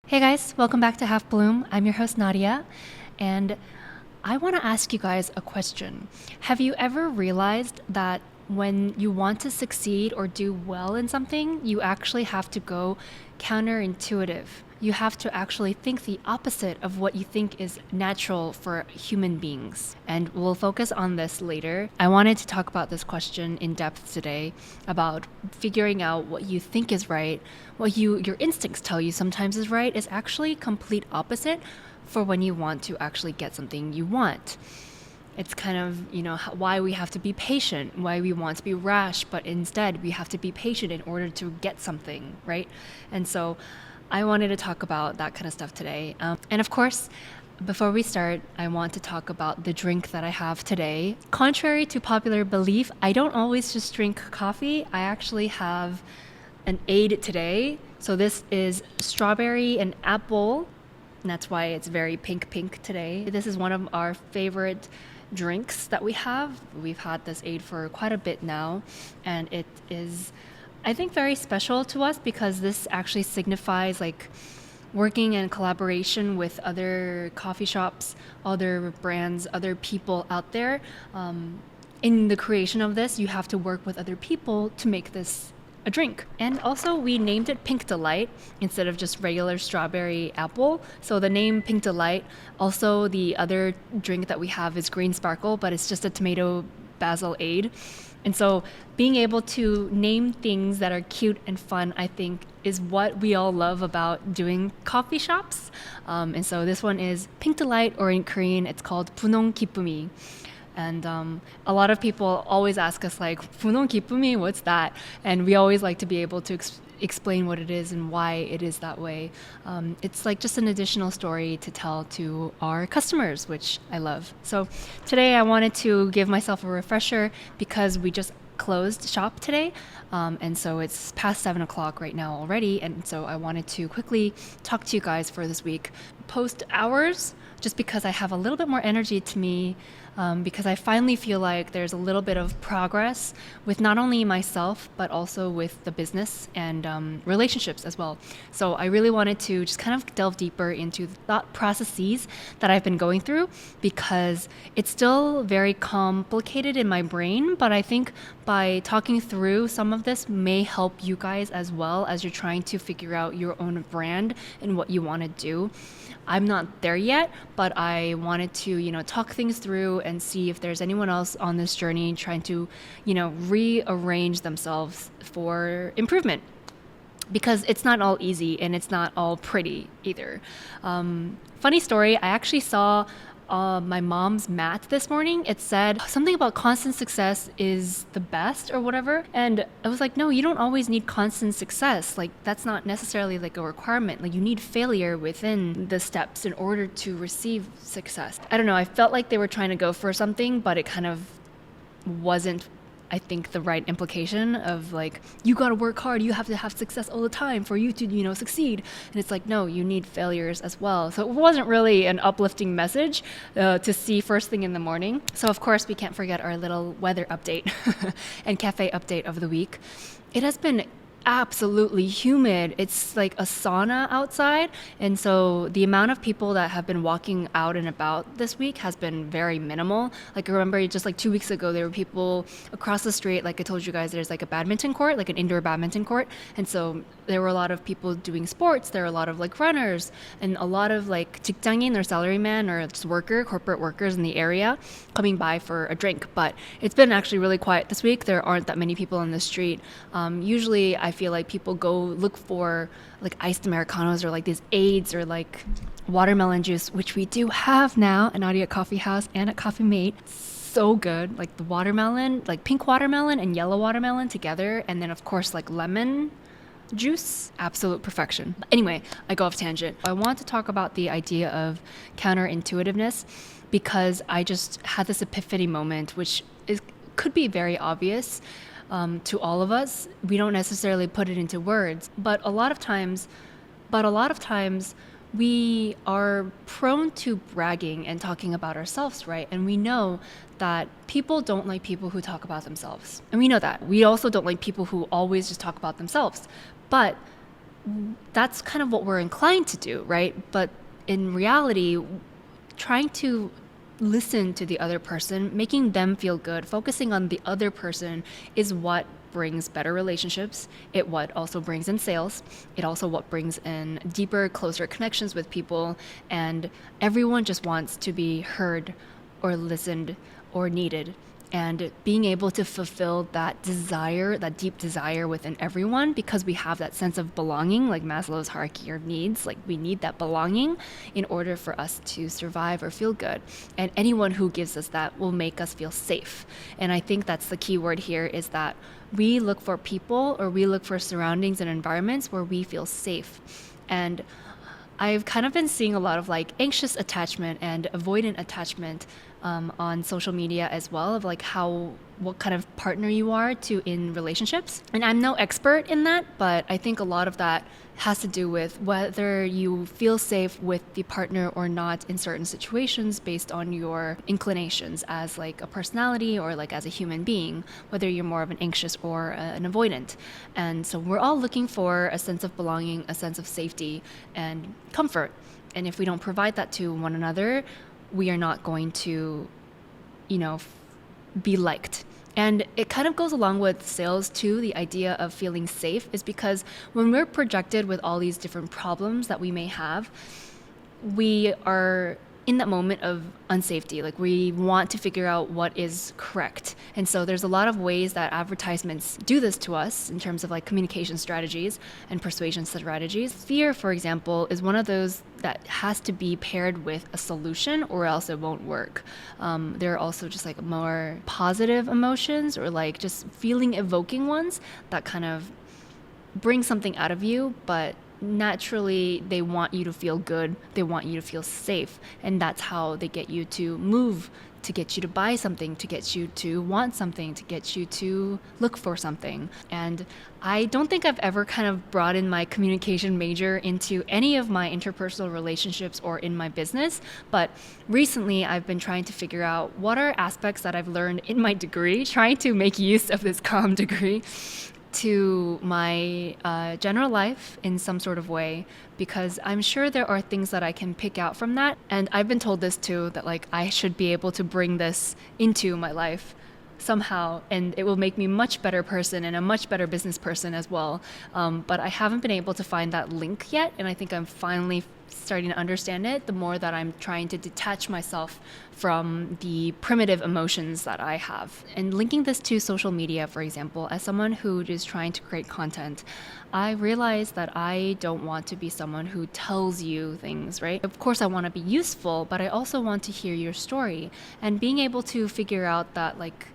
Hey guys, welcome back to Half Bloom. I'm your host Nadia, and I want to ask you guys a question. Have you ever realized that when you want to succeed or do well in something, you actually have to go counterintuitive? You have to actually think the opposite of what you think is natural for human beings. And we'll focus on this later. I wanted to talk about this question in depth today about figuring out what you think is right, what your instincts tell you sometimes is right is actually complete opposite for when you want to actually get something you want. It's kind of, why we have to be patient, why we want to be rash, but instead we have to be patient in order to get something, right? And so I wanted to talk about that kind of stuff today. And of course, before we start, I want to talk about the drink that I have today. Contrary to popular belief, I don't always just drink coffee. I actually have an aid today. So this is strawberry and apple, and that's why it's very pink today. This is one of our favorite drinks that we have. We've had this aid for quite a bit now, and it is, I think, very special to us because this actually signifies like working in collaboration with other coffee shops, other brands, other people out there. In the creation of this, you have to work with other people to make this a drink. And also we named it Pink Delight instead of just regular strawberry apple. So the name Pink Delight, also the other drink that we have is Green Sparkle, but it's just a tomato basil aid. And so being able to name things that are cute and fun, I think, is what we all love about doing coffee shops. And so this one is Pink Delight, or in Korean, it's called 분홍 기쁨이. And a lot of people always ask us like, 분홍 기쁨이, what's that? And we always like to be able to explain what it is and why it is that way. It's like just an additional story to tell to our customers, which I love. So today I wanted to give myself a refresher because we just closed shop today. And so it's past 7 o'clock right now already. And so I wanted to quickly talk to you guys for this week. Post hours, just because I have a little bit more energy to me, because I finally feel like there's a little bit of progress with not only myself, but also with the business and relationships as well. So I really wanted to just kind of delve deeper into the thought processes that I've been going through, because it's still very complicated in my brain, but I think by talking through some of this may help you guys as well as you're trying to figure out your own brand and what you want to do. I'm not there yet, but I wanted to, talk things through and see if there's anyone else on this journey trying to, rearrange themselves for improvement. Because it's not all easy and it's not all pretty either. Funny story, I actually saw my mom's mat this morning. It said something about constant success is the best or whatever. And I was like, no, you don't always need constant success. Like, that's not necessarily like a requirement. Like, you need failure within the steps in order to receive success. I don't know. I felt like they were trying to go for something, but it kind of wasn't, I think, the right implication of like, you got to work hard, you have to have success all the time for you to, succeed. And it's like, no, you need failures as well. So it wasn't really an uplifting message to see first thing in the morning. So of course, we can't forget our little weather update and cafe update of the week. It has been absolutely humid. It's like a sauna outside. And so the amount of people that have been walking out and about this week has been very minimal. Like, I remember just like 2 weeks ago, there were people across the street. Like I told you guys, there's like a badminton court, like an indoor badminton court. And so there were a lot of people doing sports. There were a lot of like runners and a lot of like 직장인 or salaryman or just corporate workers in the area coming by for a drink. But it's been actually really quiet this week. There aren't that many people on the street. Usually I feel like people go look for like iced Americanos or like these aids or like watermelon juice, which we do have now at Nadia Coffee House and at Coffee Mate. So good. Like the watermelon, like pink watermelon and yellow watermelon together. And then of course like lemon juice, absolute perfection. Anyway, I go off tangent. I want to talk about the idea of counterintuitiveness because I just had this epiphany moment, which could be very obvious to all of us. We don't necessarily put it into words, but a lot of times we are prone to bragging and talking about ourselves, right? And we know that people don't like people who talk about themselves. And we know that. We also don't like people who always just talk about themselves. But that's kind of what we're inclined to do, right? But in reality, trying to listen to the other person, making them feel good, focusing on the other person is what brings better relationships. It what also brings in sales. It also what brings in deeper, closer connections with people. And everyone just wants to be heard or listened or needed. And being able to fulfill that desire, that deep desire within everyone, because we have that sense of belonging, like Maslow's hierarchy of needs, like we need that belonging in order for us to survive or feel good. And anyone who gives us that will make us feel safe. And I think that's the key word here, is that we look for people, or we look for surroundings and environments where we feel safe. And I've kind of been seeing a lot of like anxious attachment and avoidant attachment on social media as well, of like what kind of partner you are to in relationships. And I'm no expert in that, but I think a lot of that has to do with whether you feel safe with the partner or not in certain situations based on your inclinations as like a personality or like as a human being, whether you're more of an anxious or an avoidant. And so we're all looking for a sense of belonging, a sense of safety and comfort. And if we don't provide that to one another, we are not going to, be liked. And it kind of goes along with sales too. The idea of feeling safe is because when we're projected with all these different problems that we may have, we are in that moment of unsafety. Like we want to figure out what is correct. And so there's a lot of ways that advertisements do this to us in terms of like communication strategies and persuasion strategies. Fear, for example, is one of those that has to be paired with a solution or else it won't work. There are also just like more positive emotions or like just feeling evoking ones that kind of bring something out of you, but naturally they want you to feel good, they want you to feel safe, and that's how they get you to move, to get you to buy something, to get you to want something, to get you to look for something. And I don't think I've ever kind of brought in my communication major into any of my interpersonal relationships or in my business, but recently I've been trying to figure out what are aspects that I've learned in my degree, trying to make use of this calm degree to my general life in some sort of way, because I'm sure there are things that I can pick out from that. And I've been told this too, that like I should be able to bring this into my life somehow, and it will make me a much better person and a much better business person as well. But I haven't been able to find that link yet, and I think I'm finally starting to understand it the more that I'm trying to detach myself from the primitive emotions that I have. And linking this to social media, for example, as someone who is trying to create content, I realize that I don't want to be someone who tells you things, right? Of course, I want to be useful, but I also want to hear your story. And being able to figure out that, like,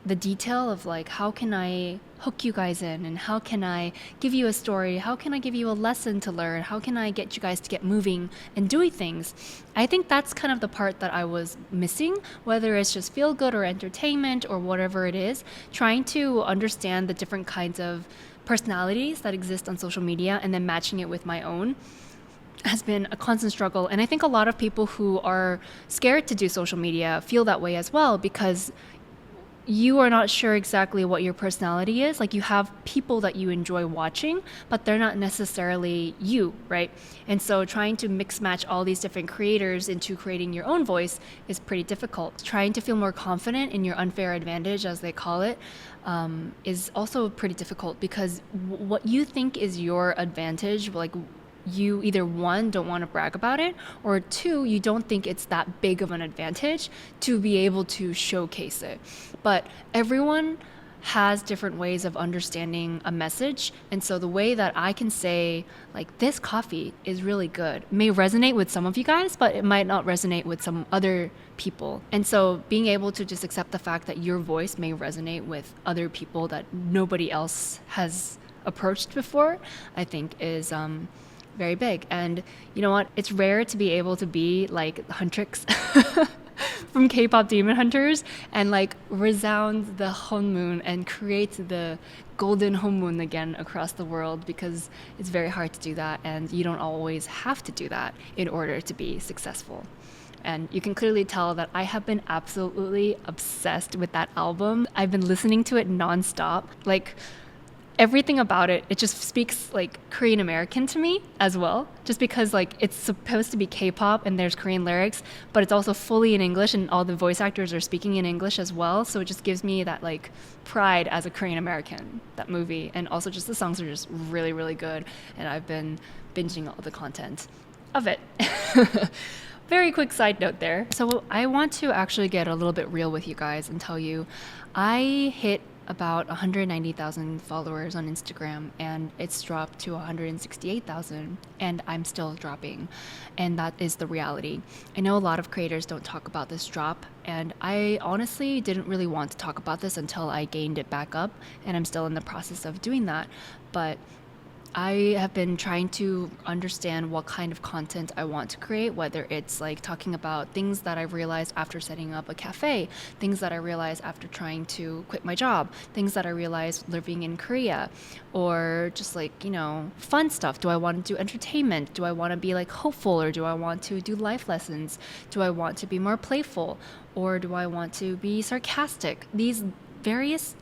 the detail of like, how can I hook you guys in, and how can I give you a story, how can I give you a lesson to learn, how can I get you guys to get moving and doing things. I think that's kind of the part that I was missing, whether it's just feel good or entertainment or whatever it is, trying to understand the different kinds of personalities that exist on social media and then matching it with my own has been a constant struggle. And I think a lot of people who are scared to do social media feel that way as well, because you are not sure exactly what your personality is. Like, you have people that you enjoy watching, but they're not necessarily you, right? And so trying to mix match all these different creators into creating your own voice is pretty difficult. Trying to feel more confident in your unfair advantage, as they call it, is also pretty difficult, because what you think is your advantage, like, you either one, don't want to brag about it, or two, you don't think it's that big of an advantage to be able to showcase it. But everyone has different ways of understanding a message. And so the way that I can say, like, this coffee is really good may resonate with some of you guys, but it might not resonate with some other people. And so being able to just accept the fact that your voice may resonate with other people that nobody else has approached before, I think is very big. And you know what? It's rare to be able to be like Huntrix from K-pop Demon Hunters and like resound the Honmoon and create the golden Honmoon again across the world, because it's very hard to do that, and you don't always have to do that in order to be successful. And you can clearly tell that I have been absolutely obsessed with that album. I've been listening to it nonstop. Like, everything about it, it just speaks like Korean American to me as well. Just because like it's supposed to be K-pop and there's Korean lyrics, but it's also fully in English and all the voice actors are speaking in English as well. So it just gives me that like pride as a Korean American, that movie. And also just the songs are just really, really good. And I've been binging all the content of it. Very quick side note there. So I want to actually get a little bit real with you guys and tell you I hit about 190,000 followers on Instagram and it's dropped to 168,000 and I'm still dropping, and that is the reality. I know a lot of creators don't talk about this drop, and I honestly didn't really want to talk about this until I gained it back up, and I'm still in the process of doing that. But I have been trying to understand what kind of content I want to create, whether it's like talking about things that I realized after setting up a cafe, things that I realized after trying to quit my job, things that I realized living in Korea, or just like, fun stuff. Do I want to do entertainment? Do I want to be like hopeful, or do I want to do life lessons? Do I want to be more playful, or do I want to be sarcastic? These various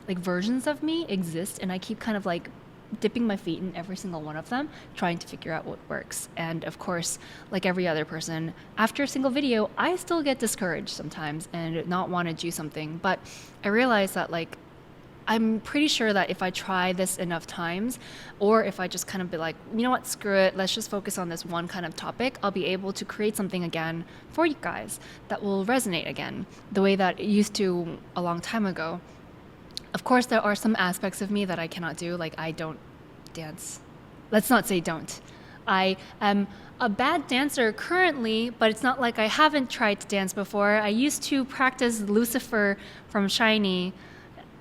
like versions of me exist, and I keep kind of like dipping my feet in every single one of them, trying to figure out what works. And of course, like every other person, after a single video, I still get discouraged sometimes and not want to do something. But I realize that like, I'm pretty sure that if I try this enough times, or if I just kind of be like, you know what, screw it, let's just focus on this one kind of topic, I'll be able to create something again for you guys that will resonate again, the way that it used to a long time ago. Of course, there are some aspects of me that I cannot do, like I don't dance. Let's not say don't. I am a bad dancer currently, but it's not like I haven't tried to dance before. I used to practice Lucifer from Shiny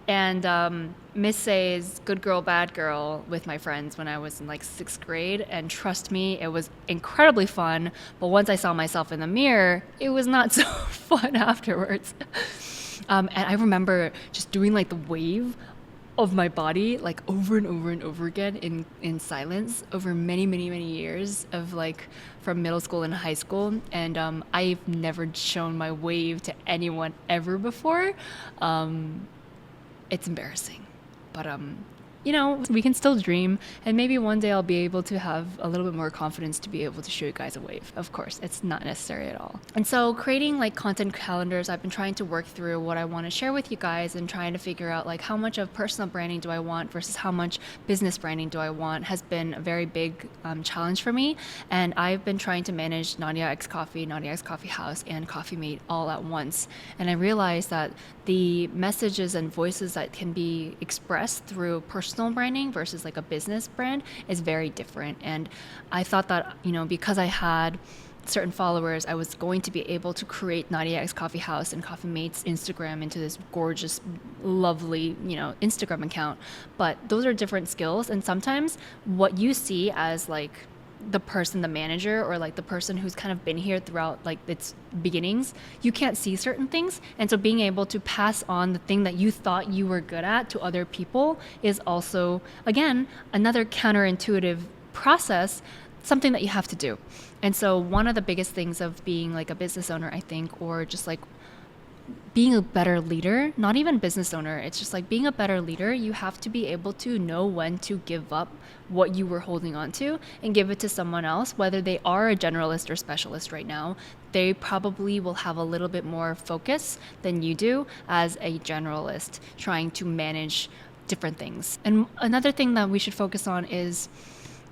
and Miss Say's Good Girl, Bad Girl with my friends when I was in like 6th grade. And trust me, it was incredibly fun. But once I saw myself in the mirror, it was not so fun afterwards. And I remember just doing like the wave of my body like over and over and over again in silence over many, many, many years of like from middle school and high school. And I've never shown my wave to anyone ever before. It's embarrassing, but we can still dream, and maybe one day I'll be able to have a little bit more confidence to be able to show you guys a wave. Of course, it's not necessary at all. And so creating like content calendars, I've been trying to work through what I want to share with you guys and trying to figure out like how much of personal branding do I want versus how much business branding do I want has been a very big challenge for me. And I've been trying to manage Nadia X Coffee, Nadia X Coffee House, and Coffee Mate all at once. And I realized that the messages and voices that can be expressed through personal branding versus like a business brand is very different. And I thought that, because I had certain followers, I was going to be able to create Nadia X Coffee House and Coffee Mate's Instagram into this gorgeous, lovely, Instagram account. But those are different skills. And sometimes what you see as like the manager, or like the person who's kind of been here throughout like its beginnings, you can't see certain things. And so being able to pass on the thing that you thought you were good at to other people is also, again, another counterintuitive process, something that you have to do. And so one of the biggest things of being like a business owner, I think, or just like being a better leader, not even business owner, it's just like being a better leader, you have to be able to know when to give up what you were holding on to and give it to someone else, whether they are a generalist or specialist right now. They probably will have a little bit more focus than you do as a generalist trying to manage different things. And another thing that we should focus on is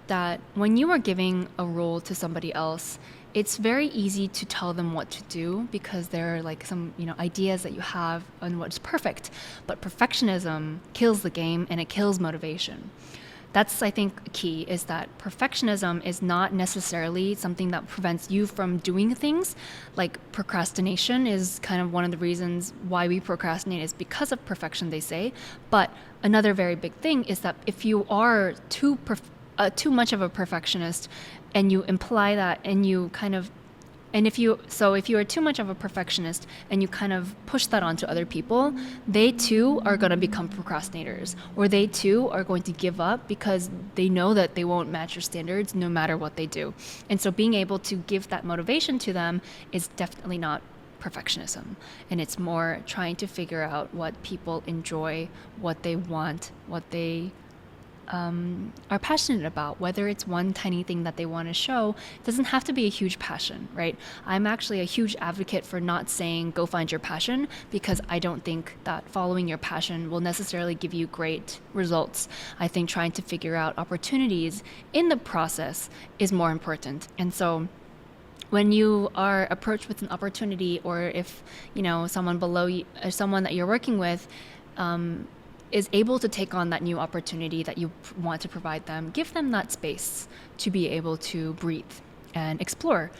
that when you are giving a role to somebody else, it's very easy to tell them what to do because there are like some, ideas that you have on what's perfect. But perfectionism kills the game and it kills motivation. That's, I think, key, is that perfectionism is not necessarily something that prevents you from doing things. Like procrastination is kind of one of the reasons why we procrastinate is because of perfection, they say. But another very big thing is that if you are too much of a perfectionist and you imply that and you kind of if you are too much of a perfectionist and you kind of push that onto other people, they too are going to become procrastinators, or they too are going to give up because they know that they won't match your standards no matter what they do. And so being able to give that motivation to them is definitely not perfectionism, and it's more trying to figure out what people enjoy, what they want, what they are passionate about, whether it's one tiny thing that they want to show. It doesn't have to be a huge passion, right? I'm actually a huge advocate for not saying go find your passion, because I don't think that following your passion will necessarily give you great results. I think trying to figure out opportunities in the process is more important. And so when you are approached with an opportunity, or if someone below you, or someone that you're working with, is able to take on that new opportunity that you want to provide them, give them that space to be able to breathe and explore.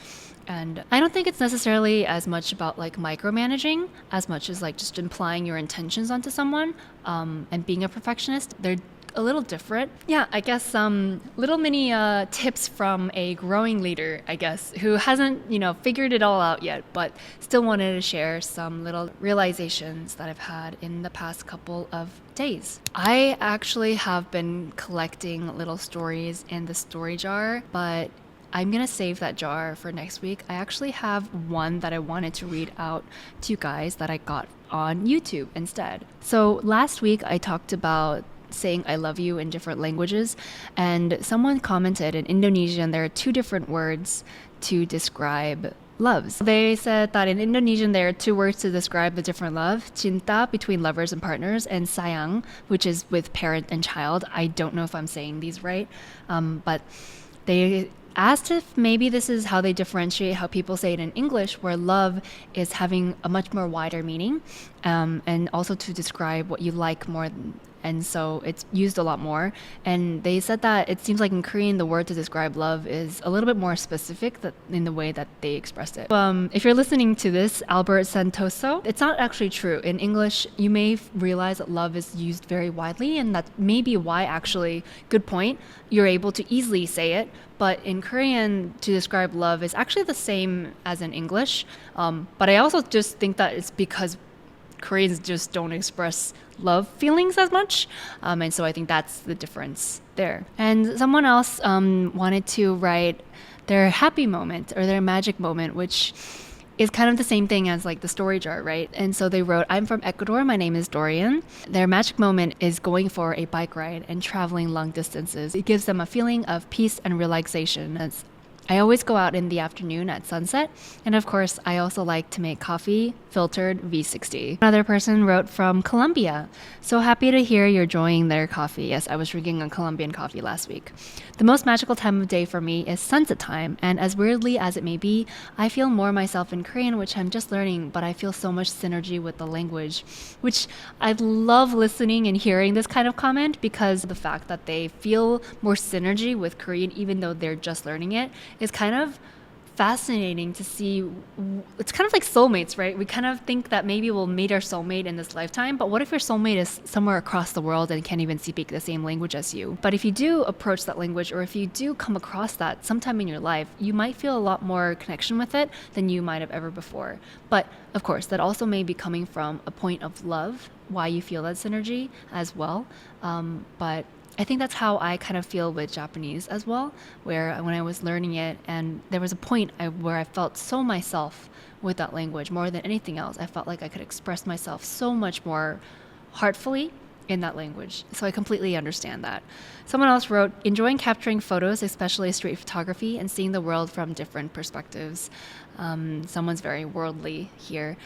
And I don't think it's necessarily as much about like micromanaging as much as like just implying your intentions onto someone, and being a perfectionist. They're a little different. Yeah, I guess some little mini tips from a growing leader, I guess, who hasn't, figured it all out yet, but still wanted to share some little realizations that I've had in the past couple of days. I actually have been collecting little stories in the story jar, but I'm gonna save that jar for next week. I actually have one that I wanted to read out to you guys that I got on YouTube instead. So last week I talked about saying I love you in different languages, and someone commented in Indonesian there are two different words to describe loves. They said that in Indonesian there are two words to describe the different love: cinta, between lovers and partners, and sayang, which is with parent and child. I don't know if I'm saying these right, but they asked if maybe this is how they differentiate how people say it in English, where love is having a much more wider meaning, and also to describe what you like more. And so it's used a lot more. And they said that it seems like in Korean, the word to describe love is a little bit more specific in the way that they expressed it. If you're listening to this, Albert Santoso, it's not actually true. In English, you may realize that love is used very widely, and that may be why, actually, good point, you're able to easily say it. But in Korean, to describe love is actually the same as in English. But I also just think that it's because Koreans just don't express love feelings as much. And so I think that's the difference there. And someone else wanted to write their happy moment or their magic moment, which is kind of the same thing as like the story jar, right? And so they wrote, I'm from Ecuador, my name is Dorian. Their magic moment is going for a bike ride and traveling long distances. It gives them a feeling of peace and relaxation. I always go out in the afternoon at sunset, and of course, I also like to make coffee, filtered V60. Another person wrote from Colombia. So happy to hear you're enjoying their coffee. Yes, I was drinking a Colombian coffee last week. The most magical time of day for me is sunset time, and as weirdly as it may be, I feel more myself in Korean, which I'm just learning, but I feel so much synergy with the language, which I love listening and hearing this kind of comment, because the fact that they feel more synergy with Korean, even though they're just learning it, is kind of fascinating to see. It's kind of like soulmates, right? We kind of think that maybe we'll meet our soulmate in this lifetime, but what if your soulmate is somewhere across the world and can't even speak the same language as you? But if you do approach that language, or if you do come across that sometime in your life, you might feel a lot more connection with it than you might have ever before. But of course, that also may be coming from a point of love, why you feel that synergy as well. But I think that's how I kind of feel with Japanese as well, where when I was learning it, and there was a point where I felt so myself with that language more than anything else. I felt like I could express myself so much more heartfully in that language. So I completely understand that. Someone else wrote, enjoying capturing photos, especially street photography, and seeing the world from different perspectives. Someone's very worldly here.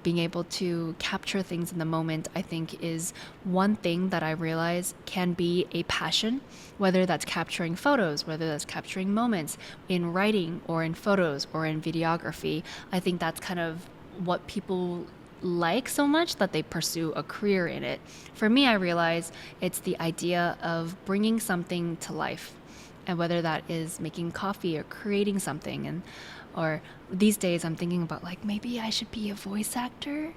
Being able to capture things in the moment, I think, is one thing that I realize can be a passion, whether that's capturing photos, whether that's capturing moments in writing or in photos or in videography. I think that's kind of what people like so much that they pursue a career in it. For me, I realize it's the idea of bringing something to life, and whether that is making coffee or creating something, or these days I'm thinking about like maybe I should be a voice actor.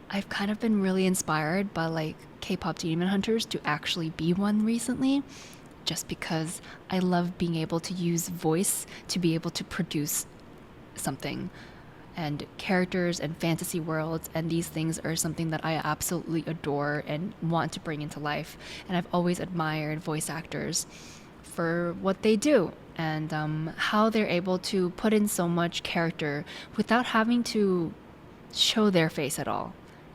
I've kind of been really inspired by like K-pop demon hunters to actually be one recently, just because I love being able to use voice to be able to produce something. And characters and fantasy worlds and these things are something that I absolutely adore and want to bring into life. And I've always admired voice actors for what they do, and how they're able to put in so much character without having to show their face at all,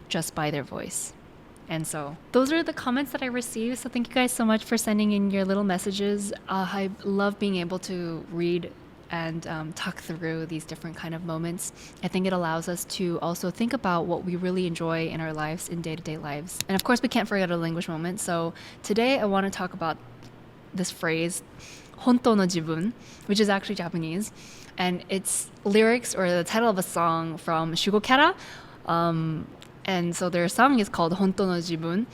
just by their voice. And so those are the comments that I received. So thank you guys so much for sending in your little messages. I love being able to read and talk through these different kind of moments. I think it allows us to also think about what we really enjoy in our lives, in day-to-day lives. And of course, we can't forget a language moment. So today I want to talk about this phrase, honto no jibun, which is actually Japanese. And it's lyrics or the title of a song from Shugo Kara. And so their song is called Honto no Jibun.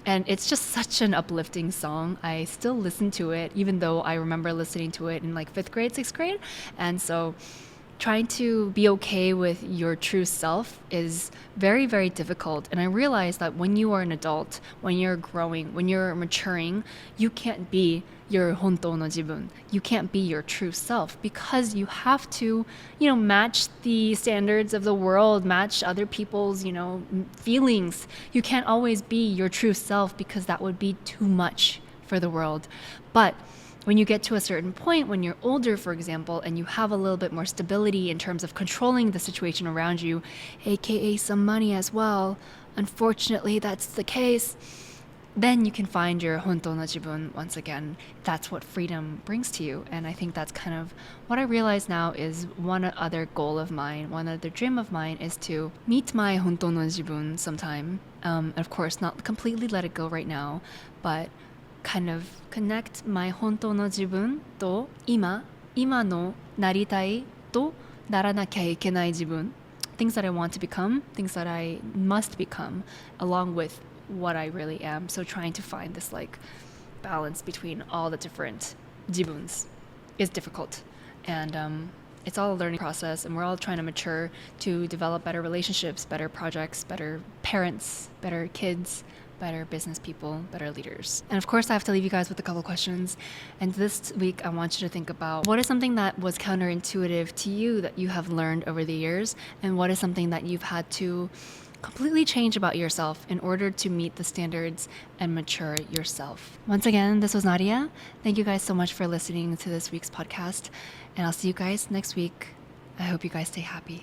And it's just such an uplifting song. I still listen to it, even though I remember listening to it in like 5th grade, 6th grade. And so trying to be okay with your true self is very, very difficult. And I realized that when you are an adult, when you're growing, when you're maturing, you can't be your honto no jibun. You can't be your true self because you have to, match the standards of the world, match other people's, feelings. You can't always be your true self because that would be too much for the world. But when you get to a certain point, when you're older, for example, and you have a little bit more stability in terms of controlling the situation around you, aka some money as well, unfortunately that's the case, then you can find your honto no jibun once again. That's what freedom brings to you. And I think that's kind of what I realize now is one other goal of mine, one other dream of mine is to meet my honto no jibun sometime. Of course, not completely let it go right now, but kind of connect my honto no jibun to ima no naritai to naranakia ikenai jibun. Things that I want to become, things that I must become, along with what I really am. So trying to find this like balance between all the different jibuns is difficult. And it's all a learning process, and we're all trying to mature to develop better relationships, better projects, better parents, better kids, better business people, better leaders. And of course, I have to leave you guys with a couple questions. And this week, I want you to think about what is something that was counterintuitive to you that you have learned over the years, and what is something that you've had to completely change about yourself in order to meet the standards and mature yourself. Once again, this was Nadia. Thank you guys so much for listening to this week's podcast, and I'll see you guys next week. I hope you guys stay happy.